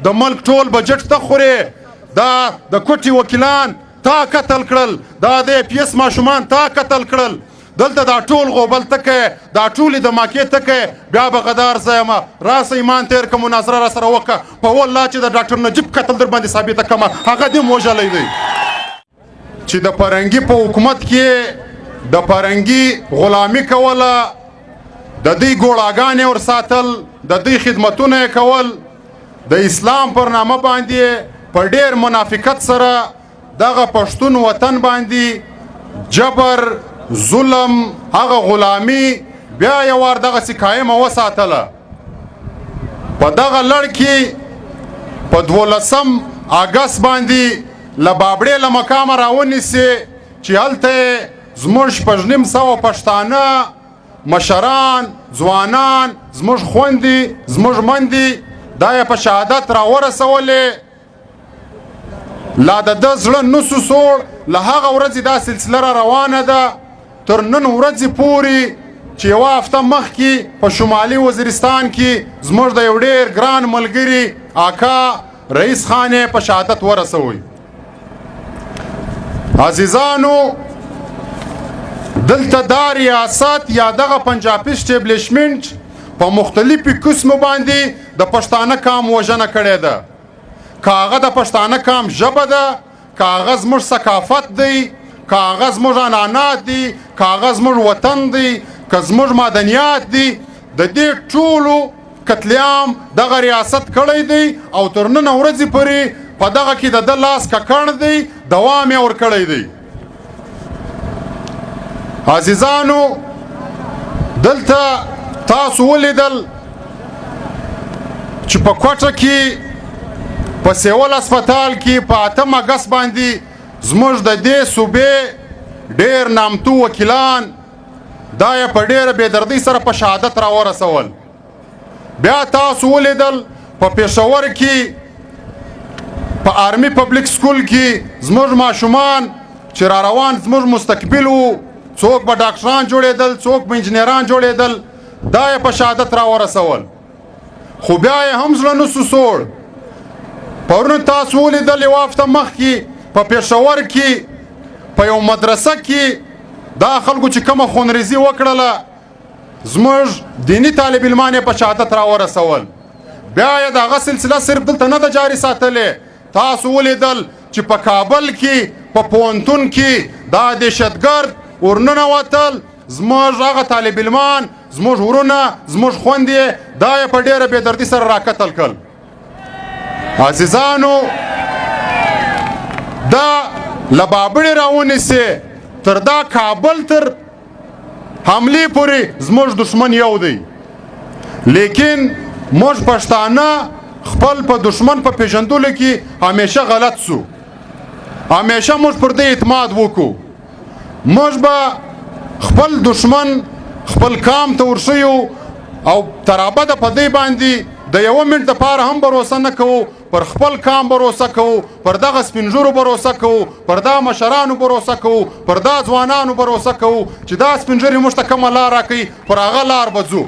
د ملک ټول بجټ ته خورې، دا د کوټي وکیلان تا قتل کړل، دا د PS ماشومان تا قتل کړل، دلته دا ټول غوبل تکې، دا ټولې د ماکې تکې، بیا به غدار زه یم. راسه ایمان تیر که مناظره را سره وکړه، په والله چې د ډاکټر نجیب قتل در باندې ثابته کړمه، هغه دې موژلی دی. چې د فرنګي په حکومت کې د فرنګي غلامي کوله، د دوی ګوړاګانې ور ساتل، د دوی خدمتونه یې کول، د اسلام پر نامه باندې په ډېر منافقت سره دغه پښتون وطن باندې جبر، ظلم، هغه غلامي بیا یو وار دغسې قایمه وساتله. په دغه لړ کې په 12 اګست باندې له بابړې له مقامه راونیسې چې هلته زموږ 6,500 پښتانه مشران، ځوانان، زموږ خوندې، زموږ مندې دا یې په شهادت راورسولې. لا د ده زړه نسو سوړ، له هغه ورځې دا سلسله را روانه ده تر نن ورځې پورې چې یوه هفته مخکې په شمالي وزیرستان کې زموږ د یو ډېر ګران ملګري آقا رئیس خان یې په شهادت ورسوئ. عزیزانو، دلته دا ریاست یا دغه پنجابي اسټیبلیشمنټ په مختلفو قسمو باندې د پښتانه قام وژنه کړې ده. که هغه د پښتانه قام ژبه ده، که هغه زموږ ثقافت دی، که هغه زموږ عنعنات دي، که هغه زموږ وطن دی، که زموږ معدنیات دي، د دې ټولو قتلیام دغه ریاست کړی دی او تر نن ورځې پورې په دغه کې د ده لاس ککړ دی، دوام یې ورکړی دی. عزیزانو، دلته تاسو ولیدل چې په کوټه کې په سیول اسپتال کې په 8 اګست باندې زموږ د دې صوبې ډېر نامتو وکیلان دا یې په ډېره بېدردۍ سره په شهادت راورسول. بیا تاسو ولیدل په پېښور کې په آرمي پبلیک سکول کې زموږ ماشومان چې را روان زموږ مستقبل وو، څوک به ډاکټران جوړېدل، څوک به انجینران جوړېدل، دا یې په شهادت راورسول. خو بیا یې هم زړه نسو سوړ. پرون تاسو ولیدل یوه هفته مخکې په پېښور کې په یو مدرسه کې دا خلکو چې کومه خونریزي وکړله، زموږ دیني طالب علمان یې په شهادت راورسول. بیا یې دغه سلسله صرف دلته نه ده جاري ساتلې. تاسو ولیدل چې په کابل کې په پوهنتون کې دا دهشتګرد ورننوتل، زموږ هغه طالب علمان، زموږ ورونه، زموږ خویندې دا یې په ډېره بېدردي سره راقتل کړل. عزیزانو، دا له بابړې راونیسې تر دا کابل تر حملې پورې زموږ دشمن یو دی. لیکن موږ پښتانه خپل په دشمن په پیژندلو کې همیشه غلط سو. همیشه موږ پر دې اعتماد وکړو. موږ به خپل دشمن خپل قام ته ورشیو او تر ابده په دې باندې د یوه منټ دپاره هم بروسه نه کوو. پر خپل قام بروسه کوو، پر دغه سپینږیرو بروسه کوو، پر دا مشرانو بروسه کوو، پر دا ځوانانو بروسه کوو چې دا سپینږیري موږ ته کومه لار راکوي، پر هغه لار به ځو.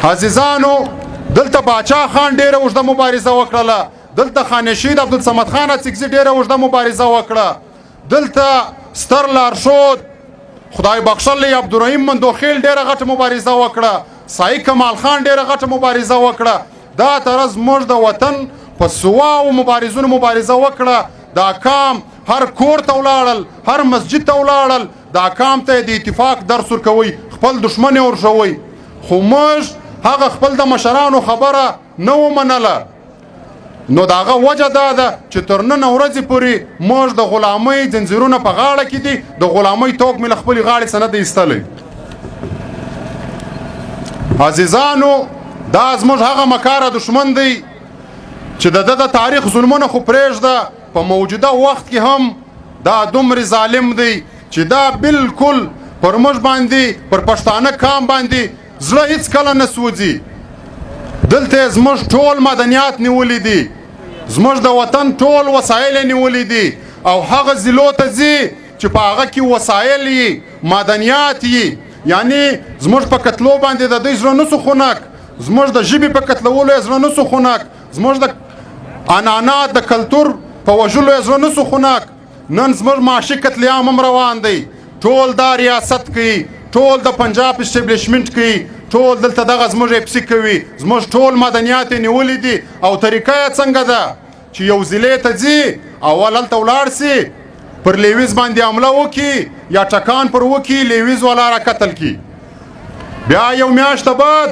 عزیزانو، دلته باچا خان ډېره اوږده مبارزه وکړله، دلته خانشید عبدالصمد خان اڅکزي ډېره اوږده مبارزه وکړه، دلته ستر لارښود خدای بخښلی عبدالرحیم مندوخیل ډېره غټه مبارزه وکړه، سایق کمال خان ډېره غټه مبارزه وکړه. دا طرز موږ د وطن په سواو مبارزونو مبارزه وکړه. دا کام هر کور ته ولاړل، هر مسجد ته ولاړل، دا کام ته د اتفاق درس ورکوئ، خپل دښمن یې ورژوئ. خو موږ هغه خپل د مشرانو خبره نه ومنله. نو د هغه وجه دا ده چې تر نن ورځې پورې موږ د غلامۍ ځنځیرونه په غاړه کې دي، د غلامۍ توک مې له خپلې غاړې څه نه دی ایستلی. عزیزانو، دا زموږ هغه مکاره دشمن دی چې د ده د تاریخ ظلمونه خو پرېږده، په موجوده وخت کې هم دا دومره ظالم دی چې دا بالکل پر موږ باندې، پر پښتانه قام باندې زړه هېڅکله نه سوځي. دلته یې زموږ ټول مدنیات نیولي دي، زموږ د وطن ټول وسایل یې نیولي دي او هغه ضلعو ته ځي چې په هغه کې وسایل یې، مدنیات یې، یعنی زموږ په قتلو باندې د دوی زړه نه سو خنک، زموږ د ژبې په قتلولو یې زړه نه سو خنک، زموږ د عنعنات د کلتور په وژلو یې زړه نسو خنک. نن زموږ معاشي قتلیام هم روان دی. ټول دا ریاست کوي، ټول د پنجاب اسټبلیشمنټ کوي، ټول دلته دغه زموږ اپسي کوي. زموږ ټول مدنیات یې نیولي دي او طریقه یې څنګه ده چې یو ضلع ته ځي اول هلته ولاړ سي، پر لیویز باندې حمله وکړي یا ټکان پر وکړي، لیویز والا را قتل کړي. بیا یو میاشته بعد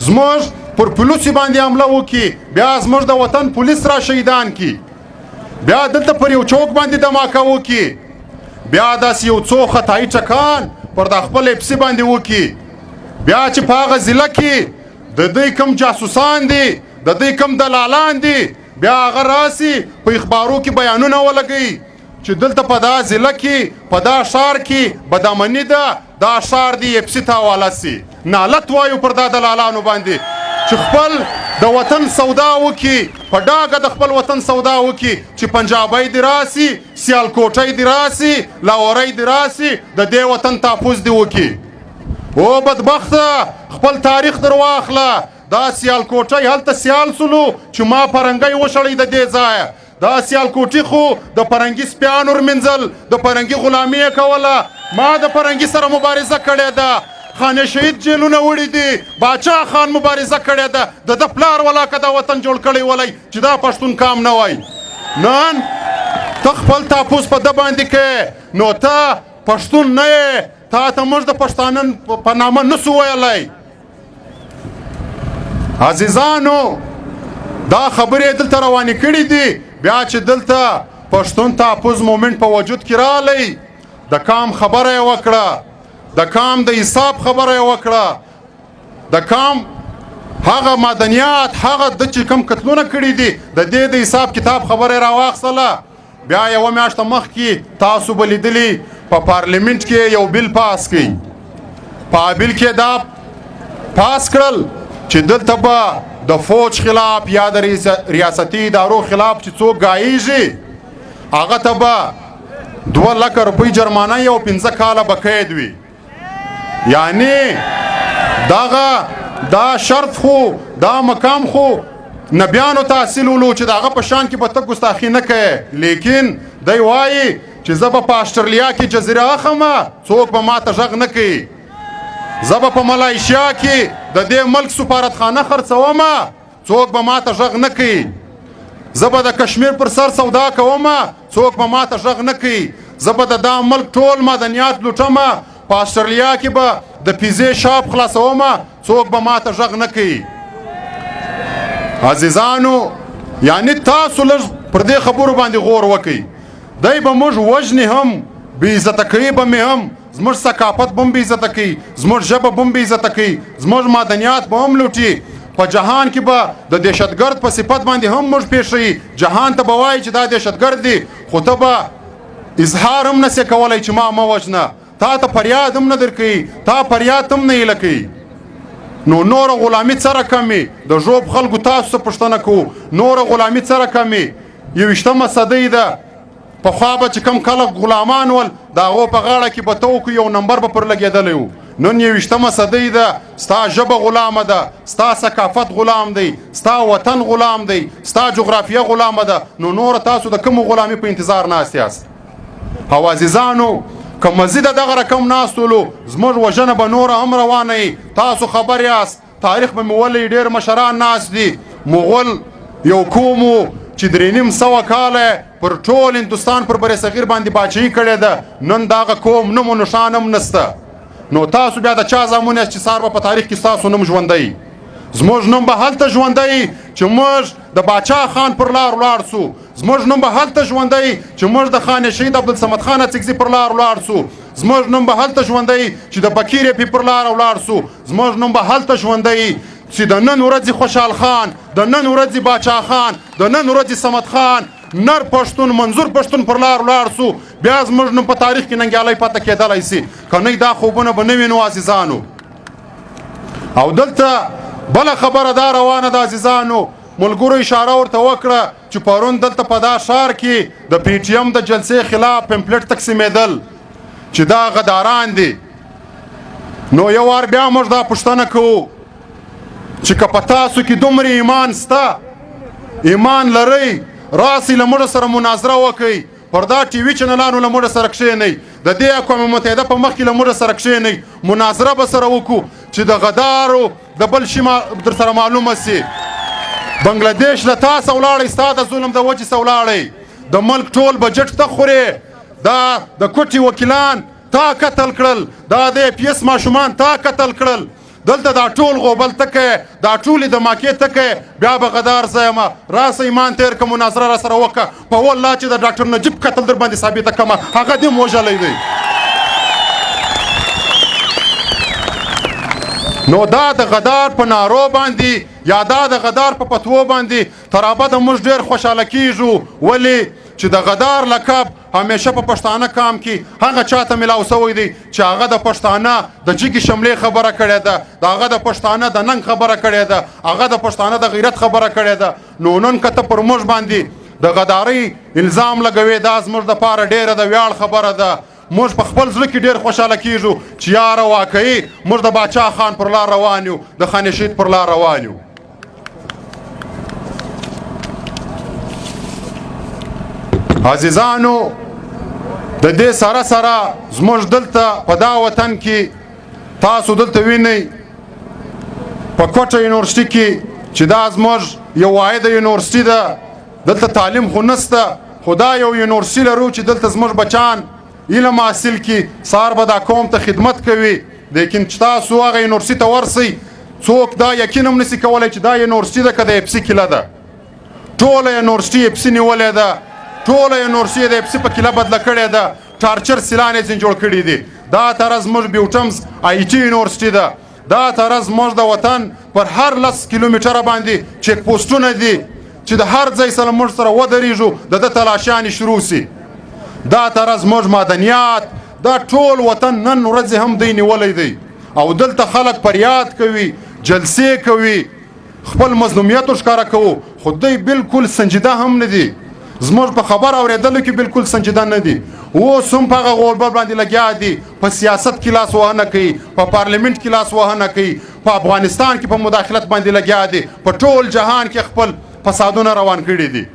زموږ پر پولیسو باندې حمله وکړي، بیا زموږ د وطن پولیس را شهیدان کړي. بیا دلته پر یو چوک باندې دماکه وکړي، بیا داسې یو څو خطایي ټکان پر د خپل اپسي باندې وکړي. بیا چې په هغه ضلع کې د دوی کم جاسوسان دي، د دوی کم دلالان دي، بیا هغه راسي په اخبارو کې بیانونه ولګوي چې دلته په دا ضلع کې په دا ښار کې بدامني ده، دا ښار دی اپسي ته حواله سي. نالت وایو پر دا دلالانو باندې چې خپل د وطن سودا وکړي، په ډاګه د خپل وطن سودا وکړي چې پنجابی دې راسي، سیالکوټی دې راسي، لاهوری دې راسي، د دې وطن تحفظ دې وکړي. او بدبخته خپل تاریخ در واخله. دا سیالکوټی هلته سیال سلو چې ما پرنګی وشړی د دې ځایه. دا سیالکوټي خو د پرنګي سپیانو رمنځل، د پرنګي غلامي یې کوله. ما د پرنګي سره مبارزه کړې ده، خانه شهید جیلونه وړي دي، باچا خان مبارزه کړې ده. د پلار ولا که دا وطن جوړ کړی ولای چې دا پښتون کام نه وای. نن ته خپل تاپوس په ده باندې کې، نو ته پښتون نه یې، تا ته موږ د پښتانه په نامه نسو ویلی. عزیزانو دا خبرې دلته روانې کړي دي. بیا چې دلته پښتون تحفظ مومنټ په وجود کې رالی، د کام خبره یې وکړه، د کام د حساب خبره یې وکړه، د کام هغه مدنیات، هغه د چې کوم قتلونه کړي دي د دې د حساب کتاب خبره یې راواخیستله. بیا یوه میاشته مخکې تاسو به لیدلي په پارلیمنټ کې یو بیل پاس کړي. په بیل کې دا پاس کړل چې دلته به د فوج خلاف یا د ریاستي ادارو خلاف چې څوک ګایېږي هغه ته به 2 لکه روپۍ جرمانه او 15 کاله به قید وي. یعنی دا شرط خو، دا مقام خو نبیانو ته حاصل ولو چې د هغه په شان کې به ته ګستاخي نه کوې. لیکن دی وایي چې زه به په اسټرالیا کې جزیره اخمه، څوک به ما ته غږ نه کوي. زه به په ملایشیا کې د دې ملک سفارتخانه خرڅومه، څوک به ما ته غږ نه کوي. زه به د کشمیر پر سر سودا کومه، څوک به ما ته غږ نه کوي. زه به د دا ملک ټول مدنیات لوټمه، په اسټرالیا کې به د پیزې شاپ خلاصومه، څوک به ما ته غږ نه کوي. عزیزانو یعنی تاسو لږ پر دې خبرو باندې غور وکئ. دی به موږ وژنې هم، بې عزته کوي به مې هم، زموږ ثقافت به هم بې عزته کوي، زموږ ژبه به هم بې عزته کوي، زموږ مدنیات به هم لوټي. په جهان کې به د دهشتګرد په صفت باندې هم موږ پیښوي. جهان ته به وایي چې دا دهشتګرد دی، خو ته به اظهار هم نسې کولی چې ما مه وژنه. تا ته فریاد هم نه درکوي، تا فریاد هم نه هیله کوي. نو نوره غلامي څه رقمې د ژوب خلکو تاسو څه پوښتنه کوو، نوره غلامي څه رقمې؟ 21مه صدۍ ده. پخوا به چې کوم خلک غلامان ول د هغو په غاړه کې به توکو یو نمبر به پر لګېدلی و. نن 21مه صدۍ ده، ستا ژبه غلامه ده، ستا ثقافت غلام دی، ستا وطن غلام دی، ستا جغرافیه غلامه ده. نو نوره تاسو د کومو غلامي په انتظار ناست یاست؟ او عزیزانو که مزید دغه رقم ناست ولو، زموږ وژنه به نوره هم روانه وي. تاسو خبر یاست، تاریخ به مې ولئ ډېر مشران ناست دي. مغول یو قوم و چې 3.5 کاله پر ټول هندوستان پر بر صغیر باندې باچهي کړې ده. نن دغه قوم نوم و نښان هم نسته. نو تاسو بیا د چا زامن یاست چې سار به په تاریخ کې ستاسو نوم ژوندی؟ زموږ نوم به هلته ژوندی چې موږ د باچا خان پر لار ولاړ سو. زموږ نوم به هلته ژوندی چې موږ د خان شهید عبدالصمد خان اڅکزي پر لار ولاړ سو. زموږ نوم به هلته ژوندی چې د بکیر پی پر لار ولاړ سو. زموږ نوم به هلته ژوندی چې د نن ورځې خوشحال خان، د نن ورځې باچا خان، د نن ورځې صمد خان، نر پښتون، منظور پښتون پر لار ولاړ سو. بیا زموږ نوم په تاریخ کې ننګیالی پته کېدلی سي. که نه دا خوبونه به نه وي نو عزیزانو. او دلته بله خبره دا روانه ده عزیزانو، ملګرو اشاره ورته وکړه چې پرون دلته په دا ښار کې د پی ټي ایم د جلسې خلاف پمفلټ تقسیمېدل چې دا غداران دي. نو یو وار بیا موږ دا پوښتنه کوو چې که په تاسو کې دومره ایمان سته ایمان لرئ راسئ له موږ سره مناظره وکئ پر دا ټي وي چینلانو له موږ سره کښېنئ د دې اقوام متحده په مخ کې له موږ سره کښېنئ مناظره به سره وکړو چې د غدارو د بل شي در سره معلومه سي بنګلادیش له تاسو ولاړئ ستا د ظلم د وجې څه ولاړئ د ملک ټول بجټ ته خورې دا د کوټې وکیلان تا قتل کړل دا د پی اس ماشومان تا قتل کړل دلته دا ټول غوبل تکه دا ټولې د ماکې تکه بیا به غدار زه یم راسه ایمان تیر که مناظره را سره وکړه په والله چې د ډاکټر نجیب قتل در باندې ثابته کړمه هغه دې وژلی دی نو دا د غدار په نارو باندې یا دا د غدار په فتوو باندې تر ابده موږ ډېر خوشحاله کیږو ولې چې د غدار لقب همیشه په پښتانه کام کې هغه چاته ملاو سوی دی چې هغه د پښتانه د جګې شملې خبره کړې ده د هغه د پښتانه د ننګ خبره کړې ده هغه د پښتانه د غیرت خبره کړې ده نو نن که ته پر موږ باندې د غدارۍ الزام لګوې دا زموږ دپاره ډېره د ویاړ خبره ده موږ په خپل زړه کې ډېر خوشحاله کیږو چې یاره واقعي موږ د باچا خان پر لار روان یو د خانشید پر لار روان یو عزیزانو د دې سره سره زموږ دلته په دا وطن کې تاسو دلته وینئ په کوټه یونیورسټي کې چې دا زموږ یو واحده یونیورسټي ده دلته تعلیم خو نسته خو دا یو یونیورسټي لرو چې دلته زموږ بچان علم حاصل کړي سهار به دا قوم ته خدمت کوي لیکن چې تاسو هغه یونیورسټي ته ورسئ څوک دا یقین هم نسي کولی چې دا یونیورسټي ده که د اف سي کیله ده ټوله یونیورسټي اف سي نیولې ده ټوله یونیورسټي د اف سي په کیله بدله کړې ده ټارچر سیلان یې ځینې جوړ کړي دي دا طرز زموږ بیوټمز آی ټي یونیورسټي ده دا طرز زموږ د وطن پر هر 10 کیلومتره باندې چیک پوسټونه دي چې د هر ځای سره موږ سره ودرېږو د ده تلاشیانې شروع سي دا طرز زموږ معدنیات دا ټول وطن نن ورځې هم دی نیولی دی او دلته خلک فریاد کوي جلسې کوي خپل مظلومیت ښکاره کوو خو دوی بالکل سنجیده هم نه دي زموږ په خبر اورېدلو کې بالکل سنجیده نه دي اوس هم په هغه غوربل باندې لګیا دي په سیاست کې لاس وهنه کوي په پارلیمنت کې لاس وهنه کوي په افغانستان کې په مداخلت باندې لګیا دي په ټول جهان کې خپل فسادونه روان کړي دي